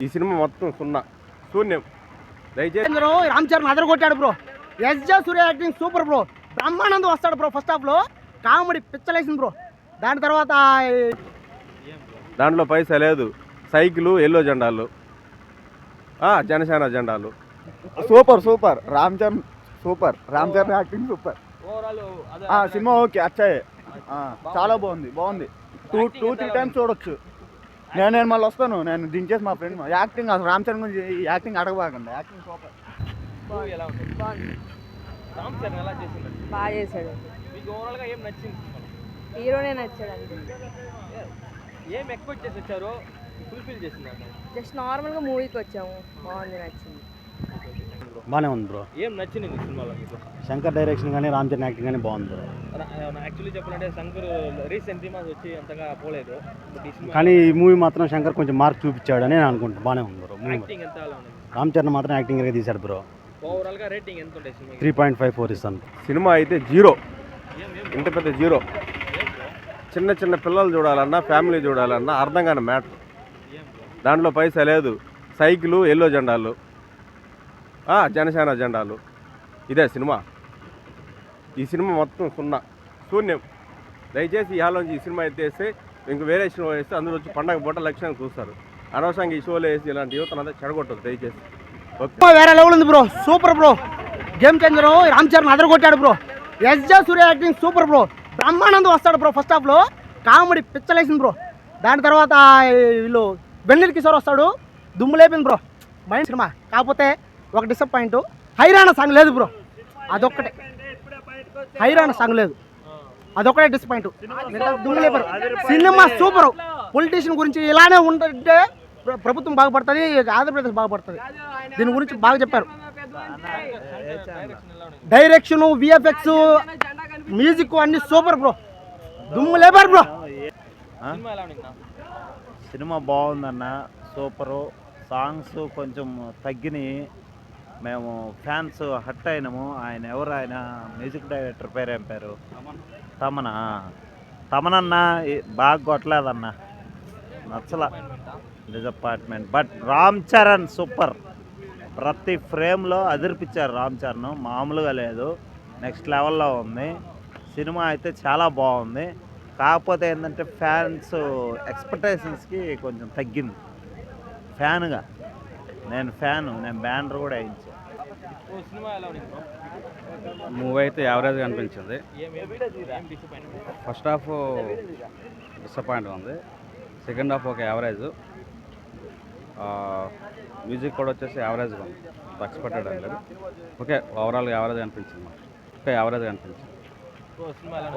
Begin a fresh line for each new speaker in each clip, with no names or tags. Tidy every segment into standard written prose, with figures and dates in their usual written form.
ఈ సినిమా మొత్తం శూన్యం. దయచేసి
రామ్ చరణ్ అదరగొట్టాడు bro. SJ Suryah acting super bro. Brahmanandam వస్తాడు బ్రో. ఫస్ట్ హాఫ్ లో కామెడీ పిచ్చలేసింది బ్రో. దాని తర్వాత
దాంట్లో పైసా లేదు. సైకిల్ ఎల్లో జెండాలు, జనసేన జెండాలు.
Super Ram Charan acting super. Cinema okay అచ్చాయే, చాలా బాగుంది. 2-3 టైమ్స్ చూడొచ్చు. నేను మళ్ళీ వస్తాను. నేను దించేసి మా ఫ్రెండ్ యాక్టింగ్ అసలు రామ్ చరణ్ గురించి యాక్టింగ్ అడగబాకండి. Acting super.
బాగా చేశాడు. హీరోనే నచ్చాడు అంతే. జస్ట్ నార్మల్గా మూవీకి వచ్చాము. బాగుంది, నచ్చింది.
బాగానే ఉంది బ్రో.
ఏం నచ్చింది సినిమాలో?
శంకర్ డైరెక్షన్ కానీ రామ్ చరణ్ యాక్టింగ్ కానీ బాగుంది బ్రో.
యాక్చువల్లీ చెప్పాలంటే శంకర్ రీసెంట్ సినిమాస్ వచ్చి అంతగా పోలేదు.
కానీ ఈ మూవీ మాత్రం శంకర్ కొంచెం మార్క్ చూపించాడు అని నేను అనుకుంటాను. బాగానే ఉంది బ్రో.
యాక్టింగ్ ఎంత అలా ఉంది?
రామ్ చరణ్ మాత్రం యాక్టింగ్ గా తీశాడు బ్రో.
ఓవరాల్ గా రేటింగ్ ఎంత ఉంటుంది సినిమా?
3.54 ఇస్తాను.
సినిమా అయితే 0. ఇంత పెద్ద 0. చిన్న పిల్లలు చూడాలన్నా, ఫ్యామిలీ చూడాలన్నా అర్థం కాని మ్యాటర్. దాంట్లో పైసా లేదు. సైకిల్ ఎల్లో జెండాలు, జనసేన జెండాలు. ఇదే సినిమా. ఈ సినిమా మొత్తం శూన్యం. దయచేసి ఈ హాల్లోంచి ఈ సినిమా ఎత్తేస్తే ఇంక వేరే సినిమా వేస్తే అందరూ వచ్చి పండగ పూట లక్ష్యాన్ని చూస్తారు. అనవసరంగా ఈ షోలు వేసి ఇలాంటి యువతనంతా చెడగొట్టదు దయచేసి.
వేరే లెవెల్ ఉంది bro. Super bro. Game changer. Ram Charan అదరగొట్టాడు bro. SJ Suryah acting super bro. Brahmanandam వస్తాడు బ్రో. ఫస్ట్ హాఫ్ లో కామెడీ పిచ్చలేసింది బ్రో. దాని తర్వాత వీళ్ళు వెన్నెల కిషోర్ వస్తాడు. దుమ్ము లేపింది బ్రో. Mind cinema. కాకపోతే ఒక డిసప్పాయింట్, హైరాణ సాంగ్ లేదు బ్రో. అదొక్కటే హైరాణ సాంగ్ లేదు. అదొక్కటే డిసప్పాయింట్. దుమ్ము లేపారు. Cinema super. పొలిటీషియన్ గురించి ఇలానే ఉంటే ప్రభుత్వం బాగుపడుతుంది, ఆంధ్రప్రదేశ్ బాగుపడుతుంది. దీని గురించి బాగా చెప్పారు. డైరెక్షన్, విఎఫ్ఎక్స్, మ్యూజిక్ అన్ని సూపర్ బ్రో. దుమ్ము లేపారు బ్రో.
సినిమా బాగుందన్న, సూపరు. సాంగ్స్ కొంచెం తగ్గినాయి. మేము ఫ్యాన్స్ హట్ అయినాము. ఆయన మ్యూజిక్ డైరెక్టర్ పేరు ఏం పేరు? తమనన్న బాగా కొట్టలేదన్న, నచ్చల, disappointment. But Ram Charan super. ప్రతి ఫ్రేమ్లో అదిరిపించారు రామ్ చరణ్, మామూలుగా లేదు, నెక్స్ట్ లెవెల్లో ఉంది. సినిమా అయితే చాలా బాగుంది. కాకపోతే ఏంటంటే ఫ్యాన్స్ ఎక్స్పెక్టేషన్స్కి కొంచెం తగ్గింది. నేను బ్యానర్ కూడా వేయించాను.
మూవీ అయితే యావరేజ్గా అనిపించింది. ఫస్ట్ హాఫ్ డిసప్పాయింట్ ఉంది. సెకండ్ హాఫ్ ఒక యావరేజ్. మ్యూజిక్ కూడా వచ్చేసి యావరేజ్గా ఉంది. ఎక్స్పెక్టెడ్ అనలేదు. ఓకే, ఓవరాల్గా యావరేజ్ అనిపించింది. యావరేజ్గా అనిపించింది.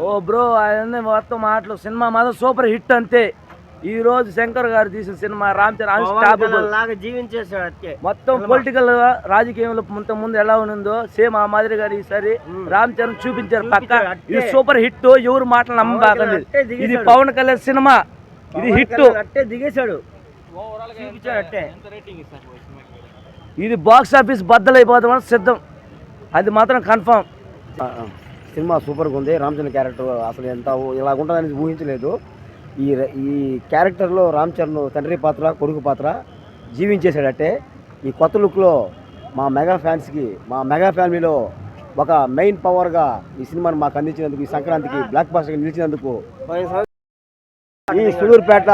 ఓ బ్రో, అవన్నీ మొత్తం మాటలు. సినిమా మాత్రం సూపర్ హిట్ అంతే. ఈ రోజు శంకర్ గారు తీసిన సినిమా రామ్ చరణ్ మొత్తం పొలిటికల్ రాజకీయంలో ముందు ఎలా ఉందో సేమ్ ఆ మాదిరి గారు ఈసారి రామ్ చరణ్ చూపించారు. పక్క ఇది సూపర్ హిట్. ఎవరు మాటలు నమ్మకండి. ఇది పవన్ కళ్యాణ్ సినిమా. ఇది హిట్. దిగేశాడు. ఇది బాక్స్ ఆఫీస్ బద్దలైపోతామని సిద్ధం. అది మాత్రం కన్ఫర్మ్.
సినిమా సూపర్గా ఉంది. రామ్ చరణ్ క్యారెక్టర్ అసలు ఎంత ఇలా ఉంటుందని ఊహించలేదు. ఈ క్యారెక్టర్లో రామ్ చరణ్ తండ్రి పాత్ర, కొడుకు పాత్ర జీవించేశాడట్టే. ఈ కొత్త లుక్లో మా మెగా ఫ్యాన్స్కి, మా మెగా ఫ్యామిలీలో ఒక మెయిన్ పవర్గా ఈ సినిమాను మాకు అందించినందుకు, ఈ సంక్రాంతికి బ్లాక్ బాస్టర్గా నిలిచినందుకు ఈ Sullurpeta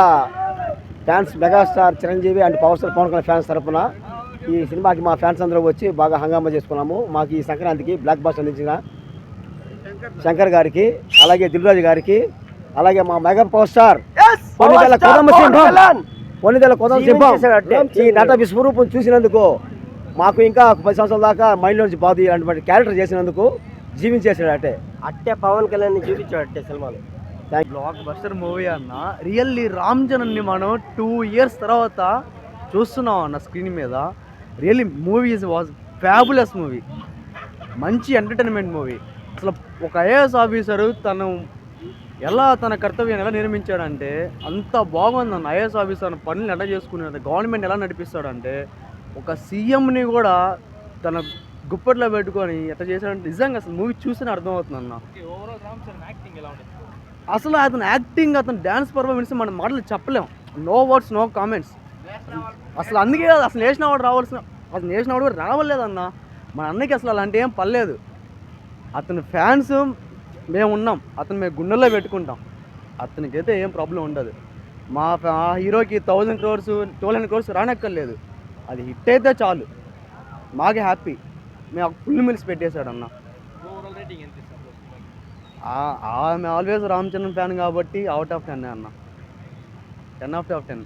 fans, megastar Chiranjeevi and power star Pawan Kalyan fans తరఫున ఈ సినిమాకి మా ఫ్యాన్స్ అందరూ వచ్చి బాగా హంగామా చేసుకున్నాము. మాకు ఈ సంక్రాంతికి బ్లాక్ బాస్టర్ అందించిన శంకర్ గారికి, అలాగే దిల్రాజు గారికి, అలాగే మా మెగా పవర్ స్టార్ కొన్నిదెల కొదమ సింహం ఈ నట విశ్వరూపం చూసినందుకు, మాకు ఇంకా 10 సంవత్సరాల దాకా మైండ్ నుంచి బాధ అటువంటి క్యారెక్టర్ చేసినందుకు జీవించేసాడు అట్టే పవన్ కళ్యాణ్ చూపించాడు అట్టే సినిమాలో.
బ్లాక్ బస్టర్ మూవీ అన్న. రియల్లీ రామ్ చరణ్ని మనం 2 years తర్వాత చూస్తున్నాం అన్న స్క్రీన్ మీద. Really movie was fabulous movie. మంచి ఎంటర్టైన్మెంట్ మూవీ. అసలు ఒక ఐఏఎస్ ఆఫీసరు ఎలా తన కర్తవ్యాన్ని ఎలా నిర్మించాడంటే అంత బాగుందన్న. ఐఏఎస్ ఆఫీసర్ పనులు ఎలా చేసుకున్నాడు, గవర్నమెంట్ ఎలా నడిపిస్తాడంటే ఒక సీఎంని కూడా తన గుప్పట్లో పెట్టుకొని ఎట్లా చేశాడంటే నిజంగా అసలు మూవీ చూస్తేనే అర్థమవుతుంది అన్న. అసలు అతను యాక్టింగ్, అతను డ్యాన్స్ పర్ఫార్మెన్స్ మన మాటలు చెప్పలేం. No words, no comments. అసలు అందుకే కదా అసలు నేసినవాడు రావాల్సిన, అసలు నేసినవాడు కూడా రావలేదన్న. మన అన్నకి అసలు అలాంటి ఏం పర్లేదు. అతని ఫ్యాన్స్ మేము ఉన్నాం, అతను మేము గుండెల్లో పెట్టుకుంటాం. అతనికైతే ఏం ప్రాబ్లం ఉండదు. మా హీరోకి 1000 crores 1200 crores రానక్కర్లేదు, అది హిట్ అయితే చాలు, మాకే హ్యాపీ. మేము ఫుల్ మిల్స్ పెట్టేశాడు అన్న.
ఓవరాల్ రేటింగ్ ఎంత ఇస్తారు
ఆమె ఆల్వేస్ రామ్ చరణ్ ఫ్యాన్ కాబట్టి అవుట్ ఆఫ్ 10 అన్న, 10 out of 10.